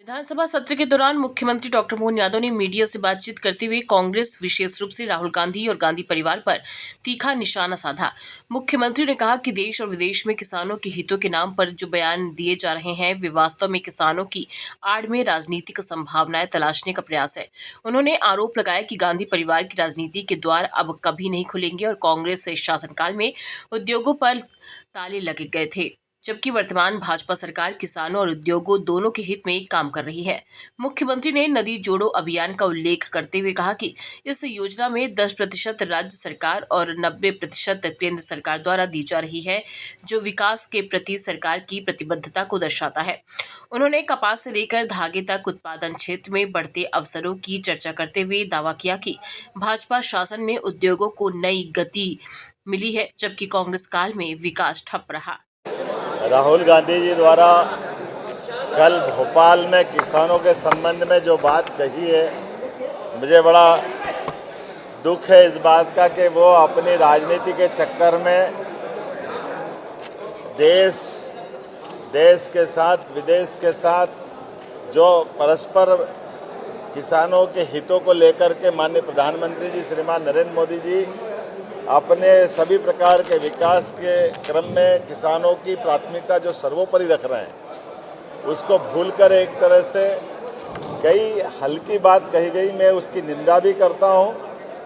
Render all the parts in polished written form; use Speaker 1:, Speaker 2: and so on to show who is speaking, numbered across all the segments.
Speaker 1: विधानसभा सत्र के दौरान मुख्यमंत्री डॉक्टर मोहन यादव ने मीडिया से बातचीत करते हुए कांग्रेस, विशेष रूप से राहुल गांधी और गांधी परिवार पर तीखा निशाना साधा। मुख्यमंत्री ने कहा कि देश और विदेश में किसानों के हितों के नाम पर जो बयान दिए जा रहे हैं वे वास्तव में किसानों की आड़ में राजनीतिक संभावनाएं तलाशने का प्रयास है। उन्होंने आरोप लगाया कि गांधी परिवार की राजनीति के द्वार अब कभी नहीं खुलेंगे और कांग्रेस शासनकाल में उद्योगों पर ताले लगे गए थे, जबकि वर्तमान भाजपा सरकार किसानों और उद्योगों दोनों के हित में काम कर रही है। मुख्यमंत्री ने नदी जोड़ो अभियान का उल्लेख करते हुए कहा कि इस योजना में 10% राज्य सरकार और 90% केंद्र सरकार द्वारा दी जा रही है, जो विकास के प्रति सरकार की प्रतिबद्धता को दर्शाता है। उन्होंने कपास से लेकर धागे तक उत्पादन क्षेत्र में बढ़ते अवसरों की चर्चा करते हुए दावा किया कि भाजपा शासन में उद्योगों को नई गति मिली है, जबकि कांग्रेस काल में विकास ठप रहा।
Speaker 2: राहुल गांधी जी द्वारा कल भोपाल में किसानों के संबंध में जो बात कही है, मुझे बड़ा दुख है इस बात का कि वो अपनी राजनीति के चक्कर में देश के साथ विदेश के साथ जो परस्पर किसानों के हितों को लेकर के माननीय प्रधानमंत्री जी श्रीमान नरेंद्र मोदी जी अपने सभी प्रकार के विकास के क्रम में किसानों की प्राथमिकता जो सर्वोपरि रख रहे हैं, उसको भूलकर एक तरह से कई हल्की बात कही गई। मैं उसकी निंदा भी करता हूं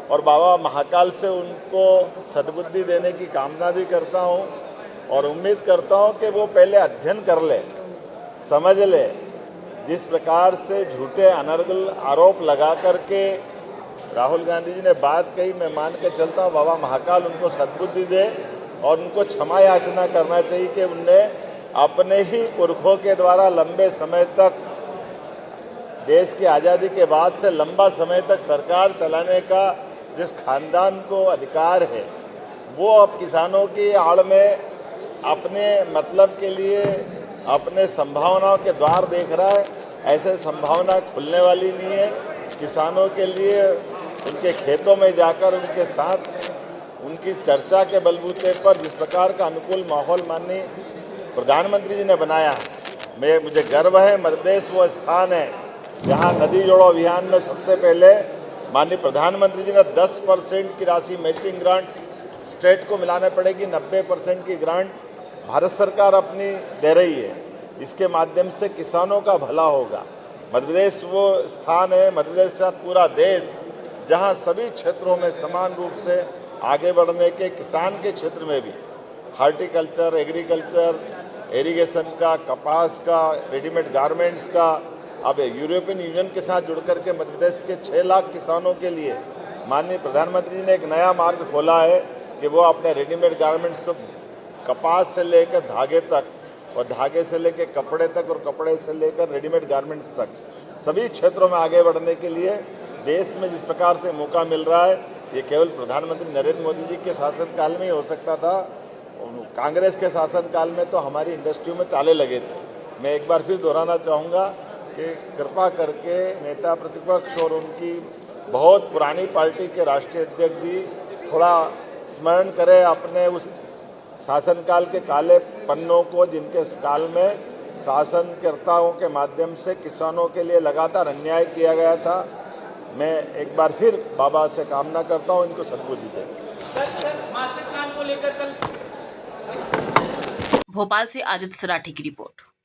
Speaker 2: और बाबा महाकाल से उनको सद्बुद्धि देने की कामना भी करता हूं और उम्मीद करता हूं कि वो पहले अध्ययन कर ले, समझ ले। जिस प्रकार से झूठे अनर्गल आरोप लगा करके राहुल गांधी जी ने बात कही, मैं मान के चलता हूँ बाबा महाकाल उनको सद्बुद्धि दे और उनको क्षमा याचना करना चाहिए कि उनने अपने ही पुरखों के द्वारा लंबे समय तक देश की आज़ादी के बाद से लंबा समय तक सरकार चलाने का जिस खानदान को अधिकार है, वो अब किसानों की आड़ में अपने मतलब के लिए अपने संभावनाओं के द्वार देख रहा है। ऐसे संभावना खुलने वाली नहीं है। किसानों के लिए उनके खेतों में जाकर उनके साथ उनकी चर्चा के बलबूते पर जिस प्रकार का अनुकूल माहौल माननीय प्रधानमंत्री जी ने बनाया है, मुझे गर्व है। मध्य प्रदेश वो स्थान है जहां नदी जोड़ो अभियान में सबसे पहले माननीय प्रधानमंत्री जी ने 10% की राशि मैचिंग ग्रांट स्टेट को मिलाने पड़ेगी, 90% की ग्रांट भारत सरकार अपनी दे रही है। इसके माध्यम से किसानों का भला होगा। मध्य प्रदेश वो स्थान है, मध्य प्रदेश के साथ पूरा देश, जहां सभी क्षेत्रों में समान रूप से आगे बढ़ने के, किसान के क्षेत्र में भी हार्टिकल्चर, एग्रीकल्चर, इरिगेशन का, कपास का, रेडीमेड गारमेंट्स का, अब यूरोपियन यूनियन के साथ जुड़ करके मध्य प्रदेश के 6 लाख किसानों के लिए माननीय प्रधानमंत्री जी ने एक नया मार्ग खोला है कि वो अपने रेडीमेड गारमेंट्स को कपास से लेकर धागे तक और धागे से लेकर कपड़े तक और कपड़े से लेकर रेडीमेड गारमेंट्स तक सभी क्षेत्रों में आगे बढ़ने के लिए देश में जिस प्रकार से मौका मिल रहा है, ये केवल प्रधानमंत्री नरेंद्र मोदी जी के शासनकाल में ही हो सकता था। कांग्रेस के शासनकाल में तो हमारी इंडस्ट्री में ताले लगे थे। मैं एक बार फिर दोहराना चाहूँगा कि कृपा करके नेता प्रतिपक्ष और उनकी बहुत पुरानी पार्टी के राष्ट्रीय अध्यक्ष जी थोड़ा स्मरण करें अपने उस शासनकाल के काले पन्नों को, जिनके काल में शासनकर्ताओं के माध्यम से किसानों के लिए लगातार अन्याय किया गया था। मैं एक बार फिर बाबा से कामना करता हूं इनको सद्बुद्धि दें।
Speaker 1: मास्टर प्लान को लेकर कल भोपाल से आदित्य सराठी की रिपोर्ट।